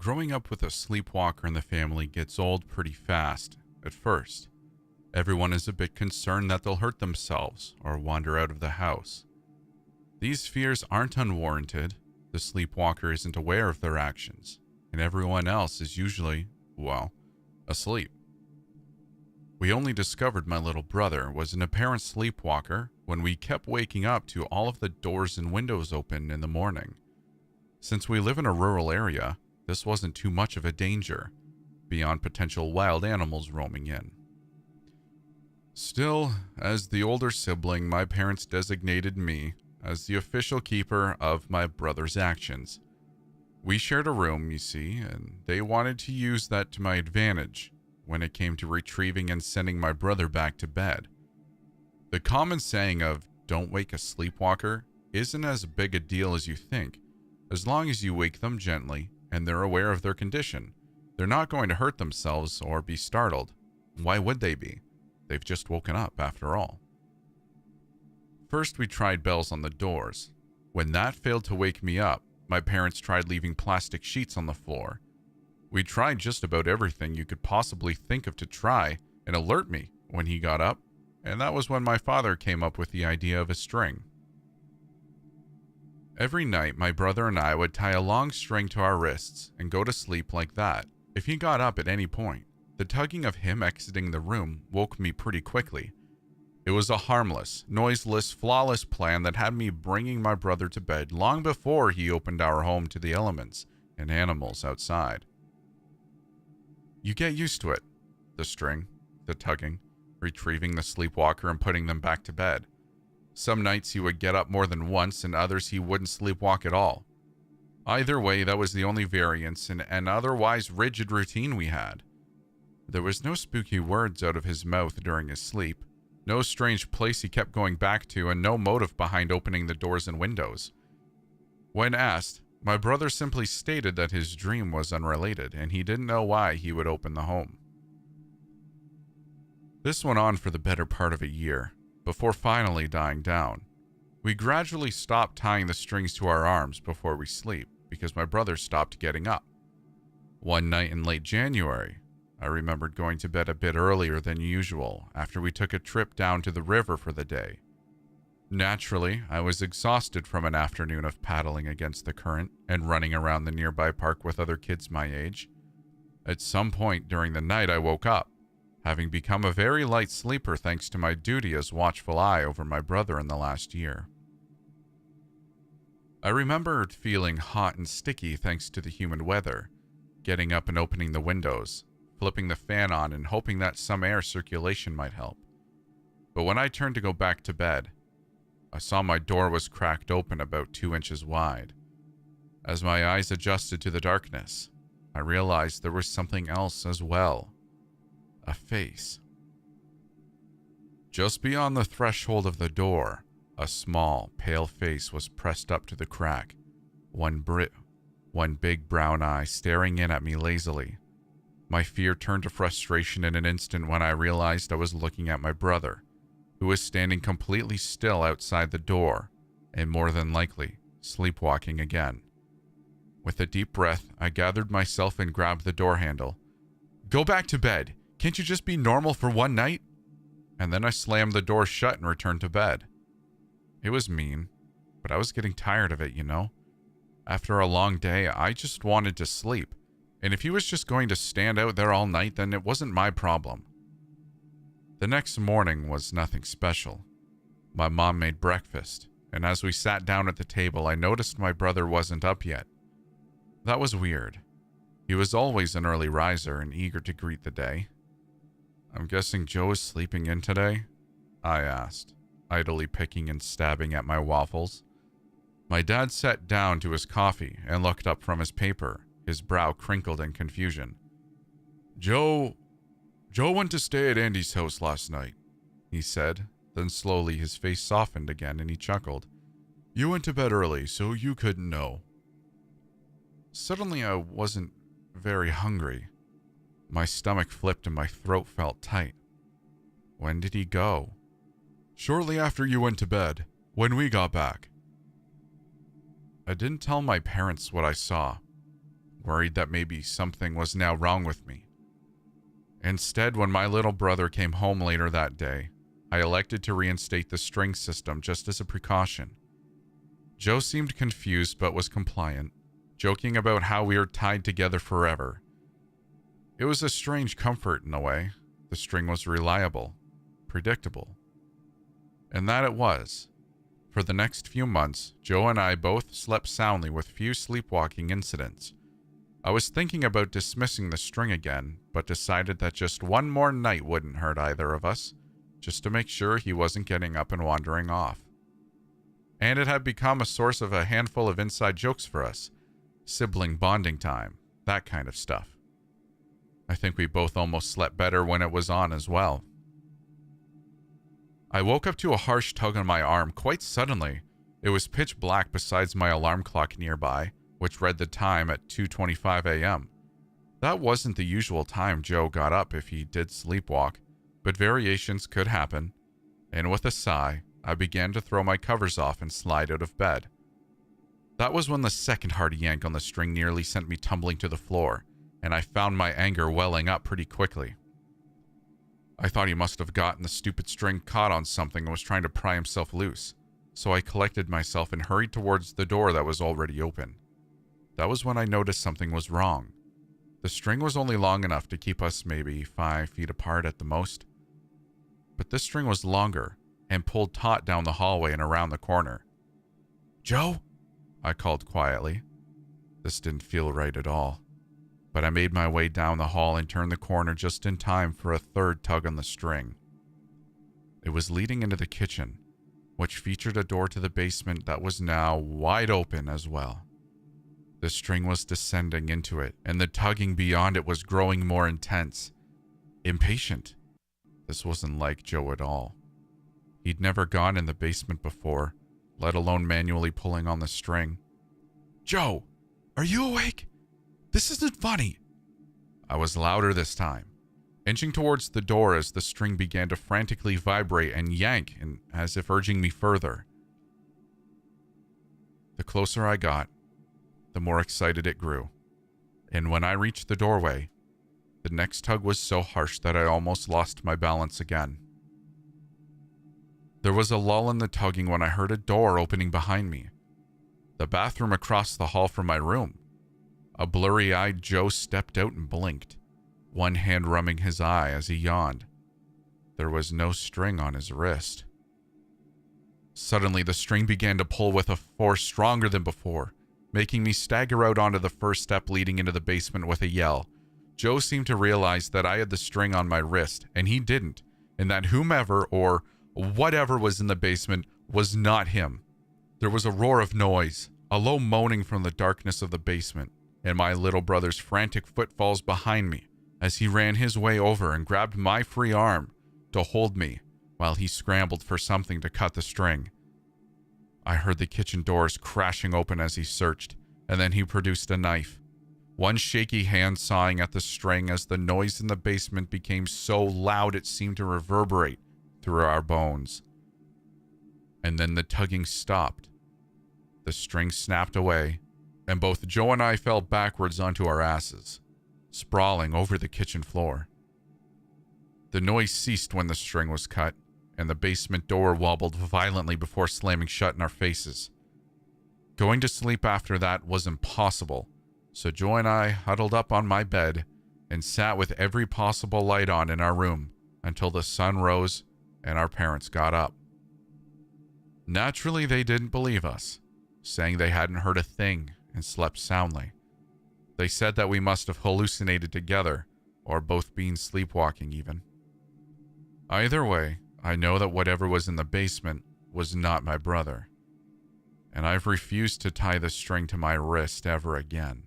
Growing up with a sleepwalker in the family gets old pretty fast at first. Everyone is a bit concerned that they'll hurt themselves or wander out of the house. These fears aren't unwarranted. The sleepwalker isn't aware of their actions, and everyone else is usually, well, asleep. We only discovered my little brother was an apparent sleepwalker when we kept waking up to all of the doors and windows open in the morning. Since we live in a rural area, this wasn't too much of a danger, beyond potential wild animals roaming in. Still, as the older sibling, my parents designated me as the official keeper of my brother's actions. We shared a room, you see, and they wanted to use that to my advantage when it came to retrieving and sending my brother back to bed. The common saying of "don't wake a sleepwalker" isn't as big a deal as you think. As long as you wake them gently and they're aware of their condition, they're not going to hurt themselves or be startled. Why would they be? They've just woken up after all. First, we tried bells on the doors. When that failed to wake me up, my parents tried leaving plastic sheets on the floor. We tried just about everything you could possibly think of to try and alert me when he got up, and that was when my father came up with the idea of a string. Every night, my brother and I would tie a long string to our wrists and go to sleep like that. If he got up at any point, the tugging of him exiting the room woke me pretty quickly. It was a harmless, noiseless, flawless plan that had me bringing my brother to bed long before he opened our home to the elements and animals outside. You get used to it. The string, the tugging, retrieving the sleepwalker and putting them back to bed. Some nights he would get up more than once, and others he wouldn't sleepwalk at all. Either way, that was the only variance in an otherwise rigid routine we had. There was no spooky words out of his mouth during his sleep, no strange place he kept going back to, and no motive behind opening the doors and windows. When asked, my brother simply stated that his dream was unrelated, and he didn't know why he would open the home. This went on for the better part of a year, before finally dying down. We gradually stopped tying the strings to our arms before we sleep, because my brother stopped getting up. One night in late January, I remembered going to bed a bit earlier than usual after we took a trip down to the river for the day. Naturally, I was exhausted from an afternoon of paddling against the current and running around the nearby park with other kids my age. At some point during the night, I woke up, having become a very light sleeper thanks to my duty as watchful eye over my brother in the last year. I remembered feeling hot and sticky thanks to the humid weather, getting up and opening the windows, flipping the fan on and hoping that some air circulation might help. But when I turned to go back to bed, I saw my door was cracked open about 2 inches wide. As my eyes adjusted to the darkness, I realized there was something else as well. A face. Just beyond the threshold of the door, a small, pale face was pressed up to the crack, one big brown eye staring in at me lazily. My fear turned to frustration in an instant when I realized I was looking at my brother, who was standing completely still outside the door, and more than likely, sleepwalking again. With a deep breath, I gathered myself and grabbed the door handle. "Go back to bed! Can't you just be normal for one night?" And then I slammed the door shut and returned to bed. It was mean, but I was getting tired of it, you know? After a long day, I just wanted to sleep. And if he was just going to stand out there all night, then it wasn't my problem. The next morning was nothing special. My mom made breakfast, and as we sat down at the table, I noticed my brother wasn't up yet. That was weird. He was always an early riser and eager to greet the day. "I'm guessing Joe is sleeping in today?" I asked, idly picking and stabbing at my waffles. My dad sat down to his coffee and looked up from his paper, his brow crinkled in confusion. Joe went to stay at Andy's house last night," he said. Then slowly his face softened again and he chuckled. "You went to bed early, so you couldn't know." Suddenly I wasn't very hungry. My stomach flipped and my throat felt tight. "When did he go?" "Shortly after you went to bed, when we got back." I didn't tell my parents what I saw. worried that maybe something was now wrong with me. Instead, when my little brother came home later that day, I elected to reinstate the string system just as a precaution. Joe seemed confused but was compliant, joking about how we were tied together forever. It was a strange comfort in a way. The string was reliable, predictable. And that it was. For the next few months, Joe and I both slept soundly with few sleepwalking incidents. I was thinking about dismissing the string again, but decided that just one more night wouldn't hurt either of us, just to make sure he wasn't getting up and wandering off. And it had become a source of a handful of inside jokes for us. Sibling bonding time, that kind of stuff. I think we both almost slept better when it was on as well. I woke up to a harsh tug on my arm quite suddenly. It was pitch black besides my alarm clock nearby, which read the time at 2:25 a.m. That wasn't the usual time Joe got up if he did sleepwalk, but variations could happen, and with a sigh, I began to throw my covers off and slide out of bed. That was when the second hard yank on the string nearly sent me tumbling to the floor, and I found my anger welling up pretty quickly. I thought he must have gotten the stupid string caught on something and was trying to pry himself loose, so I collected myself and hurried towards the door that was already open. That was when I noticed something was wrong. The string was only long enough to keep us maybe 5 feet apart at the most, but this string was longer and pulled taut down the hallway and around the corner. "Joe?" I called quietly. This didn't feel right at all, but I made my way down the hall and turned the corner just in time for a third tug on the string. It was leading into the kitchen, which featured a door to the basement that was now wide open as well. The string was descending into it, and the tugging beyond it was growing more intense. Impatient. This wasn't like Joe at all. He'd never gone in the basement before, let alone manually pulling on the string. "Joe, are you awake? This isn't funny." I was louder this time, inching towards the door as the string began to frantically vibrate and yank, and as if urging me further. The closer I got, the more excited it grew, and when I reached the doorway, the next tug was so harsh that I almost lost my balance again. There was a lull in the tugging when I heard a door opening behind me. The bathroom across the hall from my room. A blurry-eyed Joe stepped out and blinked, one hand rubbing his eye as he yawned. There was no string on his wrist. Suddenly, the string began to pull with a force stronger than before, making me stagger out onto the first step leading into the basement with a yell. Joe seemed to realize that I had the string on my wrist, and he didn't, and that whomever or whatever was in the basement was not him. There was a roar of noise, a low moaning from the darkness of the basement, and my little brother's frantic footfalls behind me as he ran his way over and grabbed my free arm to hold me while he scrambled for something to cut the string. I heard the kitchen doors crashing open as he searched, and then he produced a knife. One shaky hand sawing at the string as the noise in the basement became so loud it seemed to reverberate through our bones. And then the tugging stopped. The string snapped away, and both Joe and I fell backwards onto our asses, sprawling over the kitchen floor. The noise ceased when the string was cut, and the basement door wobbled violently before slamming shut in our faces. Going to sleep after that was impossible, so Joe and I huddled up on my bed and sat with every possible light on in our room until the sun rose and our parents got up. Naturally, they didn't believe us, saying they hadn't heard a thing and slept soundly. They said that we must have hallucinated together, or both been sleepwalking even. Either way, I know that whatever was in the basement was not my brother, and I've refused to tie the string to my wrist ever again.